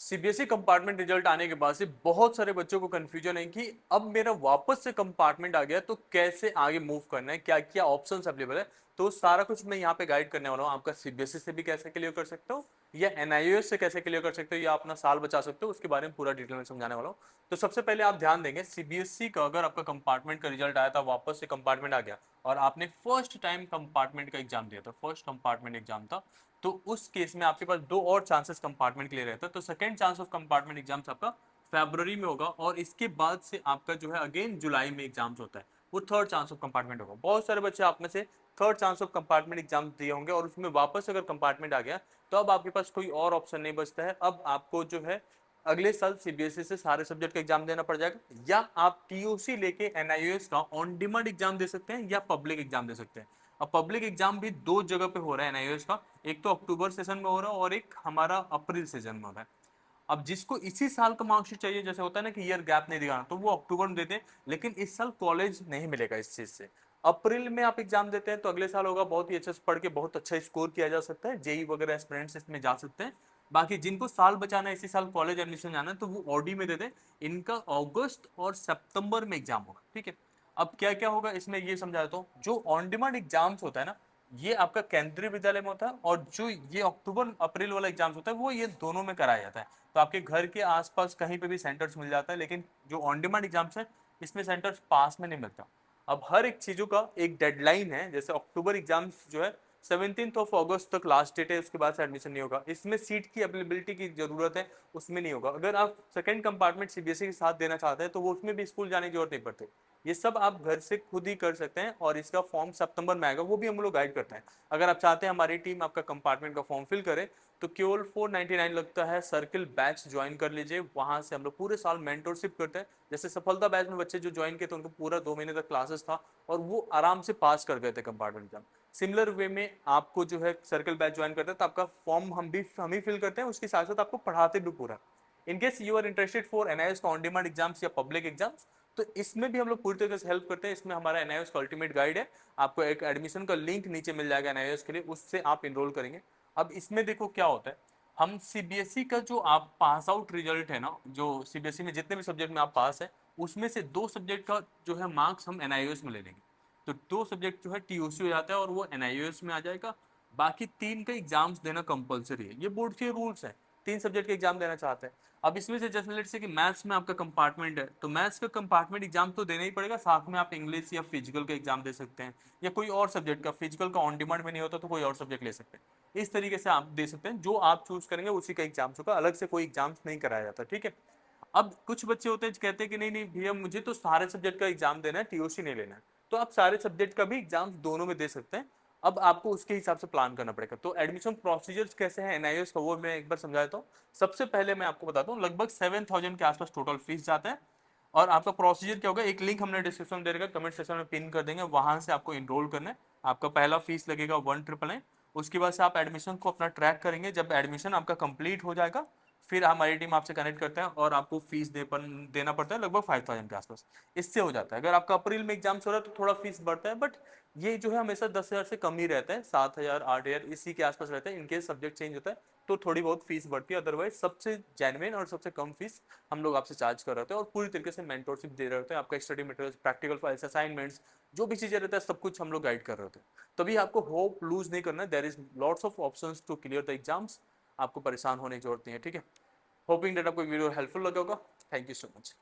CBSE compartment result आने के बाद से बहुत सारे बच्चों को कंफ्यूजन है कि अब मेरा वापस से कंपार्टमेंट आ गया तो कैसे आगे मूव करना है, क्या क्या ऑप्शंस अवेलेबल है। तो सारा कुछ मैं यहाँ पे गाइड करने वाला हूँ। आपका सीबीएसई से भी कैसे क्लियर कर सकते हो या एनआईओएस से कैसे क्लियर कर सकते हो या अपना साल बचा सकते हो, उसके बारे में पूरा डिटेल में समझाने वाला हूँ। तो सबसे पहले आप ध्यान देंगे, सीबीएसई का अगर आपका कंपार्टमेंट का रिजल्ट आया था, वापस से कंपार्टमेंट आ गया और आपने फर्स्ट टाइम कंपार्टमेंट का एग्जाम दिया था, फर्स्ट कंपार्टमेंट एग्जाम था, तो उस केस में आपके पास दो और चांसेस कंपार्टमेंट के लिए रहता है। तो second chance of compartment exams आपका फरवरी में होगा और इसके बाद से आपका जो है अगेन जुलाई में एग्जाम्स होता है, वो थर्ड चांस ऑफ कंपार्टमेंट होगा। बहुत सारे बच्चे आप में से third chance of compartment exam दिए होंगे और उसमें वापस अगर कंपार्टमेंट आ गया तो अब आपके पास कोई और ऑप्शन नहीं बचता है। अब आपको जो है अगले साल सीबीएसई से सारे सब्जेक्ट का एग्जाम देना पड़ जाएगा, या आप टीओसी लेके एनआईओएस का ऑन डिमांड एग्जाम दे सकते हैं या पब्लिक एग्जाम दे सकते हैं। अब पब्लिक एग्जाम भी दो जगह पे हो रहा है एनआईओएस का, एक तो अक्टूबर सेशन में हो रहा है और एक हमारा अप्रैल सेशन में हो रहा है। अब जिसको इसी साल का मार्कशीट चाहिए, जैसे होता है ना कि ईयर गैप नहीं दिखाना, तो वो अक्टूबर में देते हैं, लेकिन इस साल कॉलेज नहीं मिलेगा इस चीज से। अप्रैल में आप एग्जाम देते हैं तो अगले साल होगा, बहुत ही अच्छे से पढ़ के बहुत अच्छा स्कोर किया जा सकता है, जेई वगैरह एस्पिरेंट्स इसमें जा सकते हैं। बाकी जिनको साल बचाना है, इसी साल कॉलेज एडमिशन जाना है, तो वो ऑडी में दे दें। इनका अगस्त और सितंबर में एग्जाम होगा, ठीक है। अब क्या क्या होगा इसमें ये समझा देता हूँ। जो ऑन डिमांड एग्जाम्स होता है ना, ये आपका केंद्रीय विद्यालय में होता है, और जो ये अक्टूबर अप्रैल वाला एग्जाम्स होता है वो ये दोनों में कराया जाता है। तो आपके घर के आसपास कहीं पे भी सेंटर्स मिल जाता है, लेकिन जो ऑन डिमांड एग्जाम्स है इसमें सेंटर्स पास में नहीं मिलता। अब हर एक चीजों का एक डेडलाइन है, जैसे अक्टूबर एग्जाम्स जो है 17 ऑफ अगस्त तक लास्ट डेट है, उसके बाद से एडमिशन नहीं होगा। इसमें सीट की अवेलेबिलिटी की जरूरत है, उसमें नहीं होगा। अगर आप सेकंड कंपार्टमेंट सीबीएसई के साथ देना चाहते हैं तो वो उसमें भी स्कूल जाने की जरूरत नहीं पड़ती। ये सब आप घर से खुद ही कर सकते हैं और इसका फॉर्म सितंबर में आएगा, वो भी हम लोग गाइड करते हैं। अगर आप चाहते हैं हमारी टीम आपका कंपार्टमेंट का फॉर्म फिल करे तो केवल 499 लगता है, सर्किल बैच ज्वाइन कर लीजिए। वहां से हम लोग पूरे साल मेंटरशिप करते हैं। जैसे सफलता बैच में बच्चे जो ज्वाइन किए थे उनको पूरा 2 महीने तक क्लासेस था और वो आराम से पास कर गए थे कंपार्टमेंट एग्जाम। सिमिलर वे में आपको जो है सर्कल बैच ज्वाइन करते हैं तो आपका फॉर्म हम ही फिल करते हैं, उसके साथ साथ आपको पढ़ाते भी पूरा। In case you are interested for NIS का ऑन डिमांड एग्जाम्स या पब्लिक एग्जाम्स, तो इसमें भी हम लोग पूरी तरीके से हेल्प करते हैं। इसमें हमारा एनआईएस का अल्टीमेट गाइड है, आपको एक एडमिशन का लिंक नीचे मिल जाएगा एनआईएस के लिए, उससे आप इनरोल करेंगे। अब इसमें देखो क्या होता है, हम सीबीएसई का जो आप पास आउट रिजल्ट है ना, जो सीबीएसई में जितने भी सब्जेक्ट में आप पास है, उसमें से दो सब्जेक्ट का जो है मार्क्स हम एनआईओएस में ले लेंगे। तो दो सब्जेक्ट जो है टीओसी हो जाता है और वो एनआईओएस में आ जाएगा। बाकी तीन का एग्जाम्स देना कंपलसरी है, ये बोर्ड के रूल्स हैं। तीन सब्जेक्ट के एग्जाम देना चाहते हैं। अब इसमें से जैसे लेट्स से कि मैथ्स में आपका कंपार्टमेंट है, तो मैथ्स का कंपार्टमेंट एग्जाम तो देना ही पड़ेगा, साथ में आप इंग्लिश या फिजिकल का एग्जाम दे सकते हैं, या कोई और सब्जेक्ट का, फिजिकल का ऑन डिमांड में नहीं होता तो कोई और सब्जेक्ट ले सकते हैं। इस तरीके से आप दे सकते हैं, जो आप चूज करेंगे उसी का एग्जाम्स होगा, अलग से कोई एग्जाम्स नहीं कराया जाता, ठीक है। अब कुछ बच्चे होते हैं कहते हैं कि नहीं नहीं भैया मुझे तो सारे सब्जेक्ट का एग्जाम देना है, टीओसी नहीं लेना है, तो आप सारे सब्जेक्ट का भी एग्जाम्स दोनों में दे सकते हैं। अब आपको उसके हिसाब से प्लान करना पड़ेगा। तो एडमिशन प्रोसीजर्स कैसे हैं एनआईएस का, वो मैं एक बार समझा देता हूँ। सबसे पहले मैं आपको बताता हूँ, लगभग 7,000 के आसपास टोटल फीस जाता है। और आपका प्रोसीजर क्या होगा, एक लिंक हमने डिस्क्रिप्शन में दे रखा है, कमेंट सेक्शन में पिन कर देंगे, वहां से आपको इनरोल करना है। आपका पहला फीस लगेगा 1,999। उसके बाद से आप एडमिशन को अपना ट्रैक करेंगे। जब एडमिशन आपका कंप्लीट हो जाएगा फिर हमारी टीम आपसे कनेक्ट करते हैं और आपको फीस देना पड़ता है लगभग 5,000 के आसपास। इससे हो जाता है। अगर आपका अप्रैल में एग्जाम्स हो रहा है तो थोड़ा फीस बढ़ता है, बट ये जो है हमेशा 10,000 से कम ही रहता है, 7,000 8,000 इसी के आसपास रहता है। इनकेस सब्जेक्ट चेंज होता है तो थोड़ी बहुत फीस बढ़ती है, अदरवाइज सबसे जेन्युइन और सबसे कम फीस हम लोग आपसे चार्ज कर रहे होते हैं और पूरी तरीके से मेंटोरशिप दे रहे होते हैं। आपका study material, practical files, assignments, जो भी चीजें रहता है सब कुछ हम लोग गाइड कर रहे होते हैं। तभी आपको होप लूज नहीं करना है। There is lots of options to clear the exams. आपको परेशान होने की जरूरत नहीं है, ठीक है। होपिंग डेट आपको वीडियो हेल्पफुल लगा होगा। Thank you so much.